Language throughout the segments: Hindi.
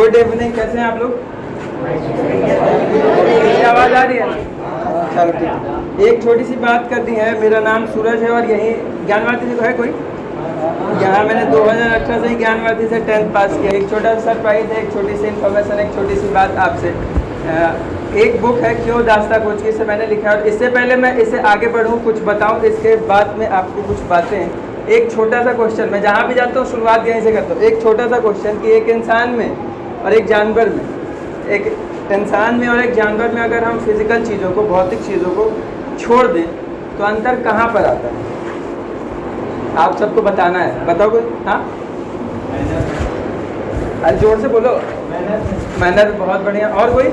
गुड इवनिंग, कैसे हैं आप लोग? आवाज़ आ रही है? चलो ठीक है। एक छोटी सी बात करनी है। मेरा नाम सूरज है और यहीं ज्ञानवार्थी से है कोई? यहाँ मैंने 2018 से ही ज्ञानवार्थी से 10th पास किया। एक छोटा सा सरप्राइज है, एक छोटी सी इन्फॉर्मेशन, एक छोटी सी बात आपसे। एक बुक है क्यों दास्ता खोज की, इसे मैंने लिखा है। इससे पहले मैं इसे आगे बढ़ूँ, कुछ बताऊँ, इसके बाद में आपको कुछ बातें। एक छोटा सा क्वेश्चन, मैं जहाँ भी जाता हूँ शुरुआत यहीं से करता हूँ। एक छोटा सा क्वेश्चन कि एक इंसान में और एक जानवर में, एक इंसान में और एक जानवर में अगर हम फिजिकल चीज़ों को, भौतिक चीज़ों को छोड़ दें तो अंतर कहाँ पर आता है? आप सबको बताना है, बताओ कोई। हाँ, अरे जोर से बोलो। मैनर बहुत बढ़िया। और कोई?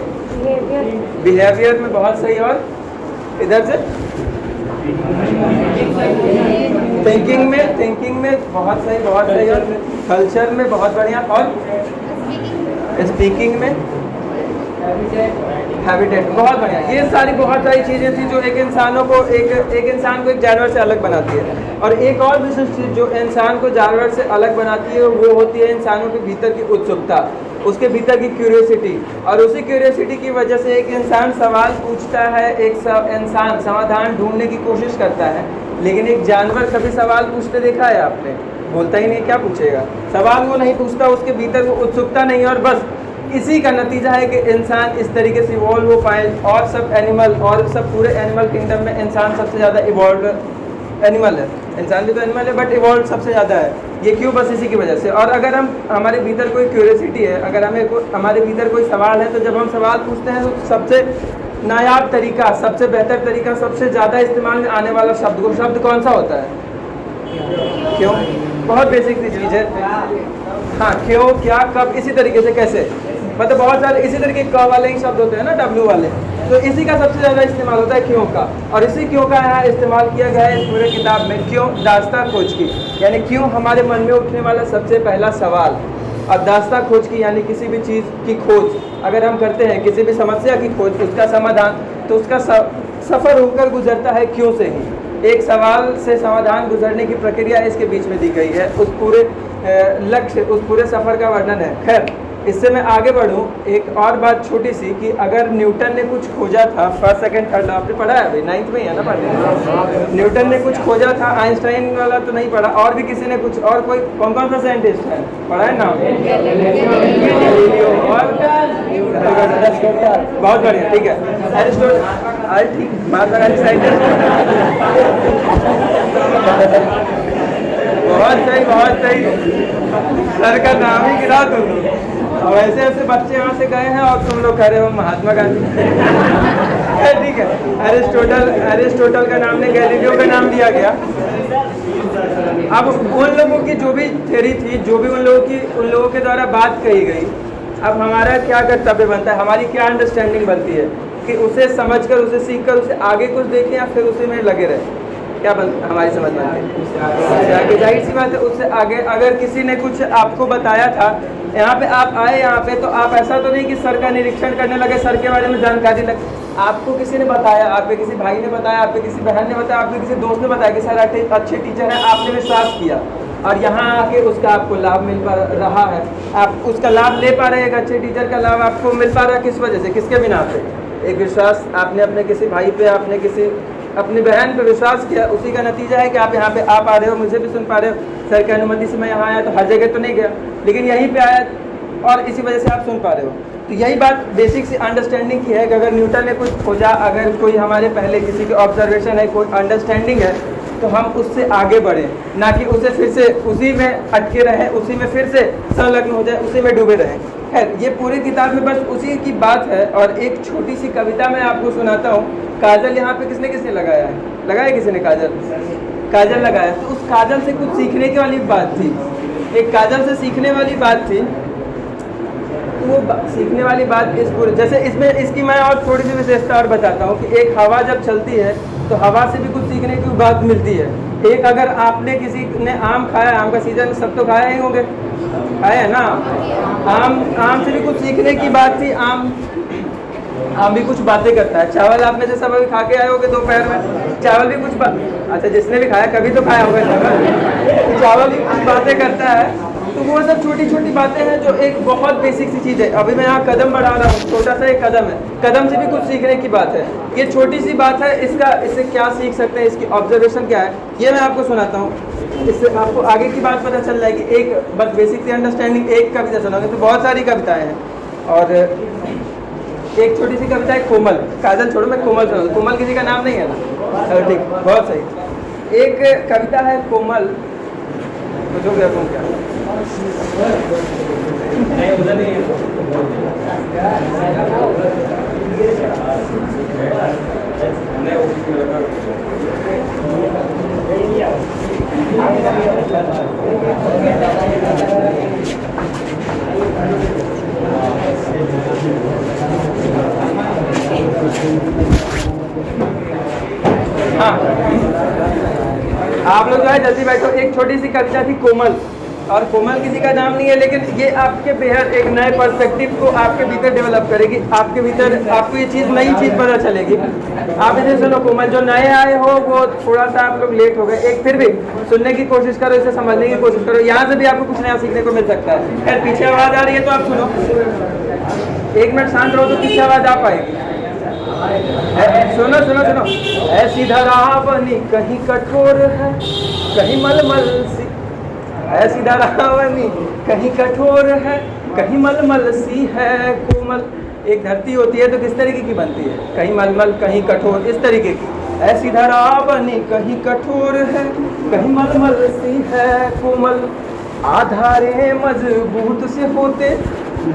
बिहेवियर में बहुत सही। और इधर से थिंकिंग में बहुत सही, बहुत सही। और कल्चर में बहुत बढ़िया। और स्पीकिंग में, हैबिटेट, बहुत बढ़िया। ये सारी बहुत सारी चीज़ें थी जो एक इंसान को एक जानवर से अलग बनाती है। और एक और विशेष चीज़ जो इंसान को जानवर से अलग बनाती है वो होती है इंसानों के भीतर की उत्सुकता, उसके भीतर की क्यूरियोसिटी। और उसी क्यूरियोसिटी की वजह से एक इंसान सवाल पूछता है, एक इंसान समाधान ढूंढने की कोशिश करता है। लेकिन एक जानवर कभी सवाल पूछते देखा है आपने? बोलता ही नहीं, क्या पूछेगा? सवाल वो नहीं पूछता, उसके भीतर वो उत्सुकता नहीं। और बस इसी का नतीजा है कि इंसान इस तरीके से इवॉल्व हो पाए। और सब एनिमल, और सब पूरे एनिमल किंगडम में इंसान सबसे ज़्यादा इवॉल्व एनिमल है। इंसान भी तो एनिमल है बट इवॉल्व सबसे ज़्यादा है। ये क्यों? बस इसी की वजह से। और अगर हम, हमारे भीतर कोई क्यूरियोसिटी है, अगर हमारे भीतर कोई सवाल है, तो जब हम सवाल पूछते हैं तो सबसे नायाब तरीका, सबसे बेहतर तरीका, सबसे ज़्यादा इस्तेमाल में आने वाला शब्द कौन सा होता है? क्यों? बहुत बेसिक सी चीज़ है। हाँ, क्यों, क्या, कब, इसी तरीके से, कैसे, मतलब बहुत सारे इसी तरीके के क वाले ही शब्द होते हैं ना, W वाले। तो इसी का सबसे ज़्यादा इस्तेमाल होता है क्यों का। और इसी क्यों का यहाँ इस्तेमाल किया गया है इस पूरे किताब में। क्यों दास्ता खोज की, यानी क्यों हमारे मन में उठने वाला सबसे पहला सवाल। और दास्ता खोज की यानी किसी भी चीज़ की खोज अगर हम करते हैं, किसी भी समस्या की खोज, उसका समाधान, तो उसका सफ़र होकर गुजरता है क्यों से ही। एक सवाल से समाधान गुजरने की प्रक्रिया इसके बीच में दी गई है। उस पूरे लक्ष्य, उस पूरे सफ़र का वर्णन है। खैर, इससे मैं आगे बढ़ूँ, एक और बात छोटी सी कि अगर न्यूटन ने कुछ खोजा था, फर्स्ट सेकंड थर्ड आपने पढ़ा है अभी, 9th में ही है ना पढ़े? न्यूटन ने कुछ खोजा था, आइंस्टाइन वाला तो नहीं पढ़ा, और भी किसी ने कुछ, और कोई कौन कौन सा साइंटिस्ट है पढ़ा है नाम? और बहुत बढ़िया, ठीक है। अरिस्टोटल, ठीक, माता रानी साइंटिस्ट। बहुत सही, बहुत सही। सर का नाम ही गिरा तुम। और ऐसे ऐसे बच्चे यहाँ से गए हैं और तुम लोग कह रहे हो महात्मा गांधी। ठीक है, अरिस्टोटल का नाम नहीं, गैलीलियो का नाम दिया गया। अब उन लोगों की जो भी थ्योरी थी, जो भी उन लोगों के द्वारा बात कही गई, अब हमारा क्या कर्तव्य बनता है, हमारी क्या अंडरस्टैंडिंग बनती है कि उसे समझकर, उसे सीखकर, उसे आगे कुछ देखें या फिर उसी में लगे रहें? क्या हमारी समझ बनती है? जाहिर सी बात है, उससे आगे अगर किसी ने कुछ आपको बताया था, यहाँ पे आप आए, यहाँ पे तो आप ऐसा तो नहीं कि सर का निरीक्षण करने लगे, सर के बारे में जानकारी लगे। आपको किसी ने बताया, आप पे किसी भाई ने बताया, आप पे किसी बहन ने बताया, आप पे किसी दोस्त ने बताया कि सर अच्छे टीचर हैं, आपने विश्वास किया और यहाँ आके उसका आपको लाभ मिल पा रहा है, आप उसका लाभ ले पा रहे हैं। एक अच्छे टीचर का लाभ आपको मिल पा रहा है किस वजह से, किसके बिना पे? एक विश्वास आपने अपने किसी भाई पे, आपने किसी अपनी बहन पे विश्वास किया, उसी का नतीजा है कि आप यहाँ पे आ पा रहे हो, मुझे भी सुन पा रहे हो। सर की अनुमति से मैं यहाँ आया, तो हर जगह तो नहीं गया, लेकिन यहीं पे आया और इसी वजह से आप सुन पा रहे हो। तो यही बात बेसिक सी अंडरस्टैंडिंग की है कि अगर न्यूटन ने कुछ खोजा, अगर कोई हमारे पहले किसी की ऑब्जर्वेशन है, कोई अंडरस्टैंडिंग है, तो हम उससे आगे बढ़ें, ना कि उसे फिर से उसी में अटके रहें, उसी में फिर से संलग्न हो जाए, उसी में डूबे रहें। खैर, ये पूरी किताब में बस उसी की बात है। और एक छोटी सी कविता मैं आपको सुनाता हूँ। काजल यहाँ पे किसने लगाया है? लगाया किसी ने? काजल लगाया। तो उस काजल से कुछ सीखने की वाली बात थी, एक काजल से सीखने वाली बात थी। तो वो सीखने वाली बात इस पूरे, जैसे इसमें इसकी मैं और थोड़ी सी विशेषता और बताता हूँ कि एक हवा जब चलती है तो हवा से भी कुछ सीखने की बात मिलती है। एक, अगर आपने किसी ने आम खाया, आम का सीजन सब तो खाया ही होंगे, खाया है ना? आम से भी कुछ सीखने की बात थी। आम भी कुछ बातें करता है। चावल आप में से सब अभी खा के आए होगे दोपहर में, चावल भी कुछ अच्छा, जिसने भी खाया कभी तो खाया होगा चावल। चावल भी कुछ बातें करता है। तो वो सब छोटी छोटी बातें हैं जो एक बहुत बेसिक सी चीज़ है। अभी मैं यहाँ कदम बढ़ा रहा हूँ, छोटा सा एक कदम है, कदम से भी कुछ सीखने की बात है। ये छोटी सी बात है, इससे क्या सीख सकते हैं, इसकी ऑब्जर्वेशन क्या है, ये मैं आपको सुनाता हूँ। इससे आपको आगे की बात पता चल जाएगी। एक बस बेसिक सी अंडरस्टैंडिंग, एक कविता सुनाऊंगी, तो बहुत सारी कविताएँ हैं। और एक छोटी सी कविता है कोमल, काजल छोड़ो, मैं कोमल सुनाऊँ। कोमल किसी का नाम नहीं है ना, चलो ठीक, बहुत सही। एक कविता है कोमल, कुछ हो गया तुम क्या हाँ, आप लोग जो है जल्दी बैठो। एक छोटी सी कविता थी कोमल, और कोमल किसी का नाम नहीं है, लेकिन ये आपके बेहद एक नए पर्सपेक्टिव को आपके भीतर डेवलप करेगी। आपके भीतर आपको ये चीज़, नई चीज़ पता चलेगी। आप इसे सुनो कोमल। जो नए आए हो वो थोड़ा सा आप लोग लेट हो गए, एक फिर भी सुनने की कोशिश करो, इसे समझने की कोशिश करो, यहाँ से भी आपको कुछ नया सीखने को मिल सकता है। अगर पीछे आवाज़ आ रही है तो आप सुनो, 1 मिनट शांत रहो तो पीछे आवाज़ आ पाएगी। सुनो सुनो सुनो। ऐसी धरा बनी कहीं कठोर है, कहीं मलमल सी, ऐसी धरा बनी कहीं कठोर है, कहीं मलमल सी है कोमल। एक धरती होती है तो किस तरीके की बनती है, कहीं मलमल कहीं कठोर, इस तरीके की। ऐसी धरा बनी कहीं कठोर है, कहीं मलमल सी है कोमल। आधारे मजबूत से होते,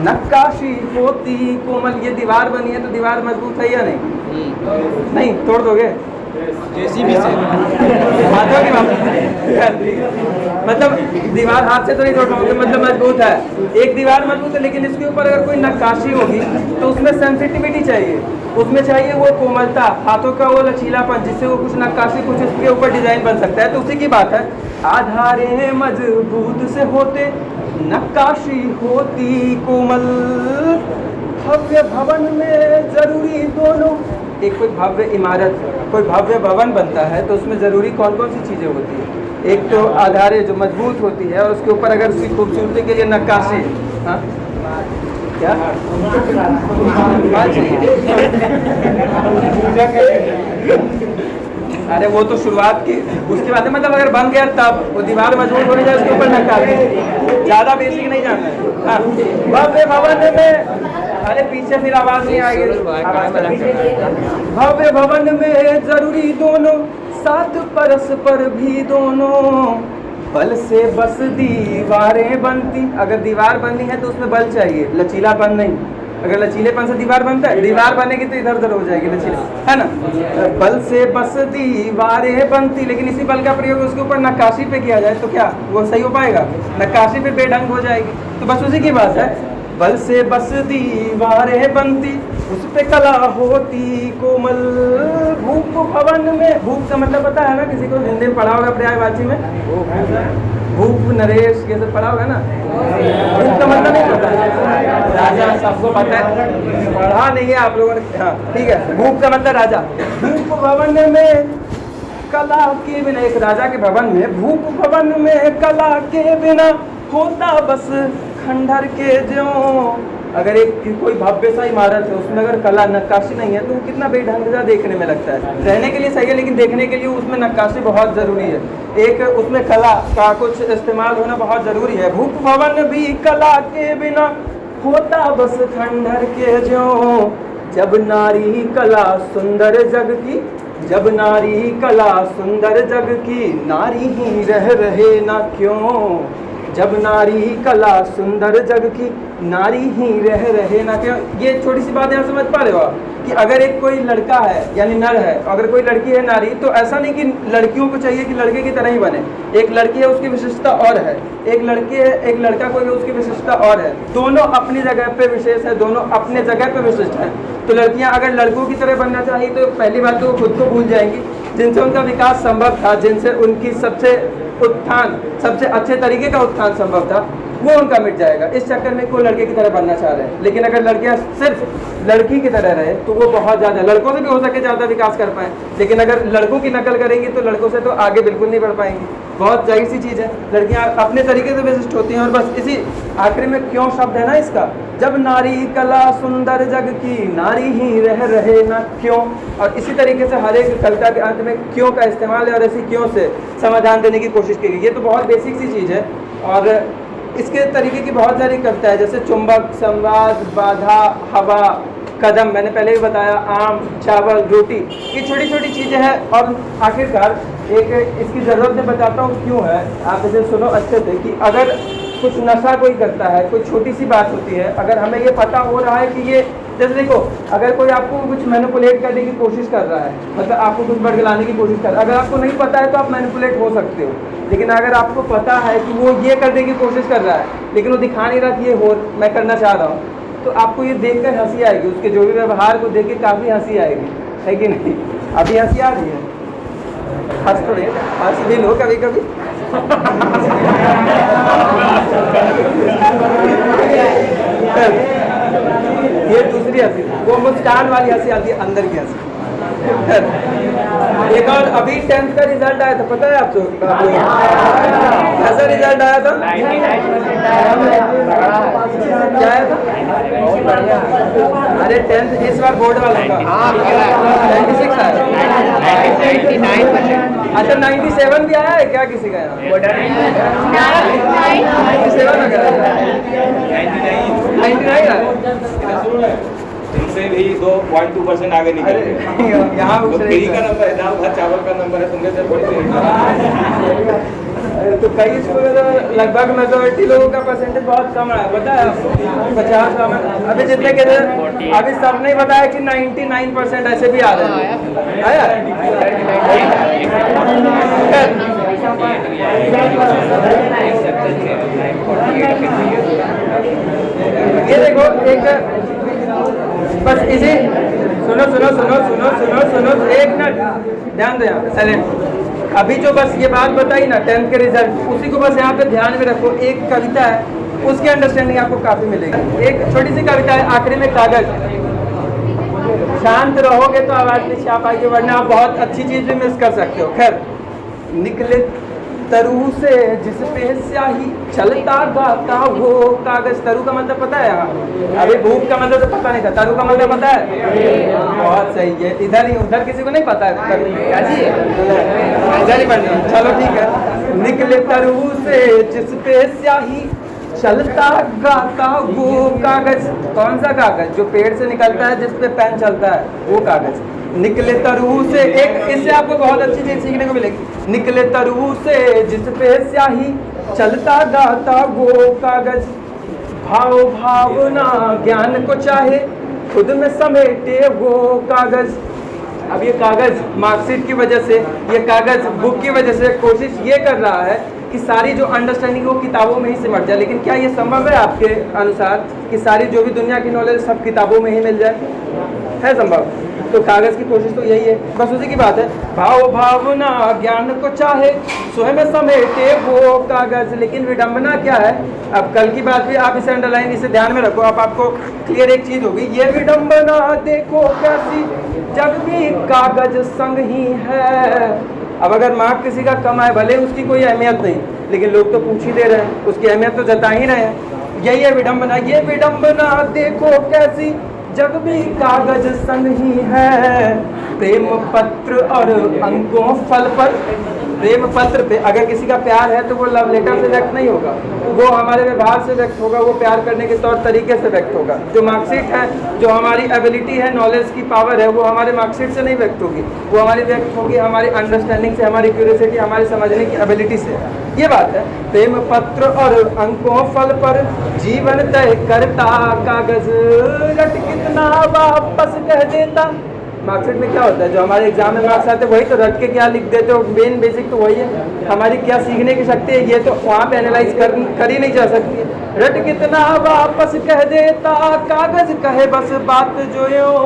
नक्काशी होती कोमल। ये दीवार बनी है तो दीवार मजबूत है या नहीं? नहीं, तोड़ दोगे जेसीबी से, हाथों की मतलब दीवार हाथ से तो नहीं तोड़ पाओगे, मतलब मजबूत है। एक दीवार मजबूत है, लेकिन इसके ऊपर अगर कोई नक्काशी होगी तो उसमें सेंसिटिविटी चाहिए, उसमें चाहिए वो कोमलता, हाथों का वो लचीलापन, जिससे वो कुछ नक्काशी, कुछ इसके ऊपर डिजाइन बन सकता है। तो उसी की बात है। आधारे मजबूत से होते, नक्काशी होती कोमल। भव्य भवन में जरूरी दोनों, एक कोई भव्य इमारत, कोई भव्य भवन बनता है तो उसमें ज़रूरी कौन कौन सी चीज़ें होती है? एक तो आधारे जो मजबूत होती है, और उसके ऊपर अगर उसकी खूबसूरती के लिए नक्काशी, हाँ क्या अरे वो तो शुरुआत की, उसके बाद मतलब अगर बन गया तब वो दीवार मजबूत होने जाए, उसके ऊपर नक्काशी। ज़्यादा बेसिक नहीं जानना है। हाँ, भव्य भवन में, अरे पीछे फिर आवाज नहीं आएगी। भव्य भवन में जरूरी दोनों, साथ परस्पर भी दोनों। बल से बस दीवारें बनती, अगर दीवार बननी है तो उसमें बल चाहिए, लचीलापन नहीं। अगर लचीलेपन से दीवार बनता है, दीवार बनेगी तो इधर उधर हो जाएगी, लचीला है ना। बल से बस दीवारें बनती, लेकिन इसी बल का प्रयोग उसके ऊपर नक्काशी पे किया जाए तो क्या वो सही हो पाएगा? नक्काशी पे बेढंग हो जाएगी। तो बस उसी की बात है। बल से बस दीवारें बनती, उस पे कला होती कोमल। भूप भवन में, भूप का मतलब पता है ना, किसी को हिंदी में पढ़ा होगा पर्यायवाची में, भूप नरेश ये सब पढ़ा होगा ना। भूप का मतलब नहीं पता है, राजा सबको पता है, पढ़ा नहीं है आप लोगों ने, हाँ ठीक है। भूप का मतलब राजा। भूप भवन में कला के बिना, एक राजा के भवन में, भूप भवन में कला के बिना होता बस खंडहर के ज्यों। अगर एक कोई भव्य सा इमारत है, उसमें अगर कला नक्काशी नहीं है तो वो कितना बेढंग सा देखने में लगता है। रहने के लिए सही है, लेकिन देखने के लिए उसमें नक्काशी बहुत ज़रूरी है, एक उसमें कला का कुछ इस्तेमाल होना बहुत ज़रूरी है। भूप भवन भी कला के बिना होता बस खंडहर के ज्यों। जब नारी कला सुंदर जग की, जब नारी कला सुंदर जग की, नारी ही रहे ना क्यों। जब नारी कला सुंदर जग की, नारी ही रहे ना क्यों। ये छोटी सी बात यहाँ समझ पा रहे हो आप, कि अगर एक कोई लड़का है यानी नर है, अगर कोई लड़की है नारी, तो ऐसा नहीं कि लड़कियों को चाहिए कि लड़के की तरह ही बने। एक लड़की है उसकी विशिष्टता और है, एक लड़की है, एक लड़का कोई है उसकी विशिष्टता और है। दोनों अपनी जगह पे विशेष है, दोनों अपने जगह पे विशिष्ट हैं। तो लड़कियां अगर लड़कों की तरह बनना चाहिए तो पहली बात तो वो खुद को भूल जाएंगी, जिनसे उनका विकास संभव था, जिनसे उनकी सबसे उत्थान, सबसे अच्छे तरीके का उत्थान संभव था, वो उनका मिट जाएगा। इस चक्कर में कोई लड़के की तरह बनना चाह रहे हैं, लेकिन अगर लड़कियां सिर्फ लड़की की तरह रहे तो वो बहुत ज़्यादा, लड़कों से भी हो सके ज़्यादा विकास कर पाएँ, लेकिन अगर लड़कों की नकल करेंगी तो लड़कों से तो आगे बिल्कुल नहीं बढ़ पाएंगी। बहुत जाहिर सी चीज़ है, लड़कियां अपने तरीके से विशिष्ट होती हैं। और बस इसी आखिरी में क्यों शब्द है ना इसका, जब नारी कला सुंदर जग की, नारी ही रह रहे ना क्यों। और इसी तरीके से हर एक कविता के अंत में क्यों का इस्तेमाल है और ऐसी क्यों से समाधान देने की कोशिश की गई। ये तो बहुत बेसिक सी चीज़ है। और इसके तरीके की बहुत सारी कविता है, जैसे चुंबक, संवाद, बाधा, हवा, कदम, मैंने पहले भी बताया, आम, चावल, रोटी, ये छोटी छोटी चीज़ें हैं। और आखिरकार एक इसकी ज़रूरत से बताता हूँ क्यों है, आप इसे सुनो अच्छे से, कि अगर कुछ नशा कोई करता है, कोई छोटी सी बात होती है, अगर हमें ये पता हो रहा है कि ये, जैसे देखो, अगर कोई आपको कुछ मैनिपुलेट करने की कोशिश कर रहा है, मतलब आपको कुछ बरगलाने की कोशिश कर रहा है, अगर आपको नहीं पता है तो आप मैनिपुलेट हो सकते हो। लेकिन अगर आपको पता है कि वो ये करने की कोशिश कर रहा है, लेकिन वो दिखा नहीं रहा कि ये हो मैं करना चाह रहा हूँ, तो आपको ये देख कर हंसी आएगी, उसके जो भी व्यवहार को देख के काफ़ी हंसी आएगी, है कि नहीं? अभी हंसी आ रही है, हंस तो रही, हंस भी लो कभी कभी। ये दूसरी हंसी, वो मुस्कान वाली हंसी आती है, अंदर की हंसी। एक और अभी 10th का रिजल्ट आया था, पता है आपको? कैसा रिजल्ट आया था? क्या आया था? अरे 10th इस बार बोर्ड वाला का 96 आया। अच्छा 97 भी आया है क्या किसी का यहाँ? 97 99 इनसे भी 2.2% आगे निकल गए। यहाँ फ्री का नंबर है, दाल भात चावल का नंबर है, तुमने तो कई स्कूल में तो लगभग मेजोरिटी लोगों का परसेंटेज बहुत कम आया, पता है आपको? 50। अभी जितने के अभी सब ने बताया कि 99% ऐसे भी आ रहे हैं। आया ये देखो, एक बस इसी सुनो सुनो सुनो सुनो सुनो सुनो एक मिनट ध्यान दो यहाँ पे, साइलेंट। अभी जो बस ये बात बताई ना 10th के रिजल्ट, उसी को बस यहाँ पे ध्यान में रखो। एक कविता है, उसकी अंडरस्टैंडिंग आपको काफ़ी मिलेगी। एक छोटी सी कविता है, आखिरी में कागज। शांत रहोगे तो आवाज़ नहीं छा पाएगी, वरना आप बहुत अच्छी चीज़ भी मिस कर सकते हो। खैर, निकले तरु से जिस पे स्याही, चलता गाता वो कागज। तरु का मतलब पता है यहाँ? अभी भूख का मतलब तो पता नहीं था, तरु का मतलब पता है? बहुत सही है। इधर ही, उधर किसी को नहीं पता है? इधर ही पढ़ना, चलो ठीक है। निकले तरु से जिस पे स्याही, चलता गाता वो कागज। कौन सा कागज? जो पेड़ से निकलता है, जिस पे पेन चलता है, वो कागज। निकले तरु से, एक इससे आपको बहुत अच्छी चीज सीखने को मिलेगी। निकले तरु से जिस पे स्याही, चलता गाता वो कागज। भाव भावना ज्ञान को चाहे, खुद में समेटे वो कागज। अब ये कागज मार्कशीट की वजह से, ये कागज बुक की वजह से कोशिश ये कर रहा है कि सारी जो अंडरस्टैंडिंग वो किताबों में ही सिमट जाए। लेकिन क्या ये संभव है आपके अनुसार कि सारी जो भी दुनिया की नॉलेज सब किताबों में ही मिल जाए? है संभव? तो कागज की कोशिश तो यही है, बस उसी की बात है। भाव भावना ज्ञान को चाहे, स्वयं समेटे वो कागज। लेकिन विडंबना क्या है? अब कल की बात भी आप इसे अंडरलाइन, इसे ध्यान में रखो। अब आपको क्लियर एक चीज होगी, ये विडंबना देखो कैसी, जग भी कागज संग ही है। अब अगर मार्क किसी का कम आए, भले उसकी कोई अहमियत नहीं, लेकिन लोग तो पूछ ही दे रहे हैं, उसकी अहमियत तो जता ही रहे हैं। यही है विडंबना। ये विडंबना देखो कैसी, जग भी कागज संग ही है। प्रेम पत्र और अंकों फल पर, प्रेम पत्र पे अगर किसी का प्यार है तो वो लव लेटर से व्यक्त नहीं होगा, वो हमारे व्यवहार से व्यक्त होगा, वो प्यार करने के तौर तरीके से व्यक्त होगा। जो मार्कशीट है, जो हमारी एबिलिटी है, नॉलेज की पावर है, वो हमारे मार्कशीट से नहीं व्यक्त होगी, वो हमारी व्यक्त होगी हमारी अंडरस्टैंडिंग से, हमारी क्यूरियोसिटी, हमारे समझने की एबिलिटी से। ये बात है। प्रेम पत्र और अंकों फल पर, जीवन तय करता कागज, रट कितना वापस कह देता। मार्कशीट में क्या होता है? जो हमारे एग्जाम में मार्क्स आते हैं वही तो रट के क्या लिख देते हो, मेन बेसिक तो वही है। हमारी क्या सीखने की शक्ति है, ये तो वहाँ पे एनालाइज कर ही नहीं जा सकती। रट कितना वापस कह देता कागज, कहे बस बात जो यूं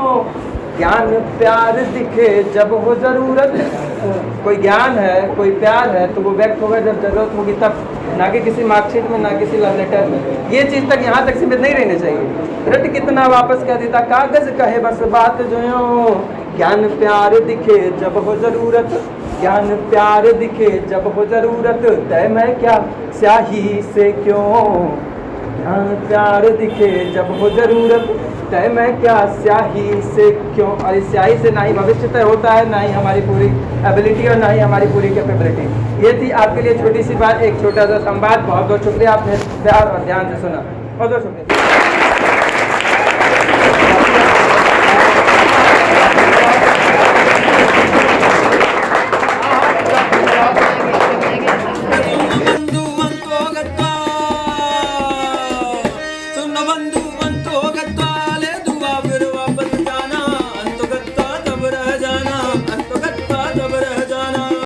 ज्ञान प्यार दिखे जब हो जरूरत। कोई ज्ञान है, कोई प्यार है तो वो व्यक्त होगा जब जरूरत होगी तब, ना कि किसी मार्कशीट में, ना किसी लव लेटर में। ये चीज़ तक यहाँ तक सीमित नहीं रहनी चाहिए। रट कितना वापस कह देता कागज कहे बस बात जो यूं। ज्ञान प्यार दिखे जब हो जरूरत, ज्ञान प्यार दिखे जब हो जरूरत। तय मैं क्या स्याही से क्यों, ज्ञान प्यार दिखे जब हो जरूरत। तय मैं क्या स्याही से क्यों। और इस स्याही से ना ही भविष्य तय होता है, ना ही हमारी पूरी एबिलिटी और ना ही हमारी पूरी कैपेबिलिटी। ये थी आपके लिए छोटी सी बात, एक छोटा सा संवाद। बहुत बहुत शुक्रिया, आपने प्यार और ध्यान से सुना। बहुत बहुत शुक्रिया।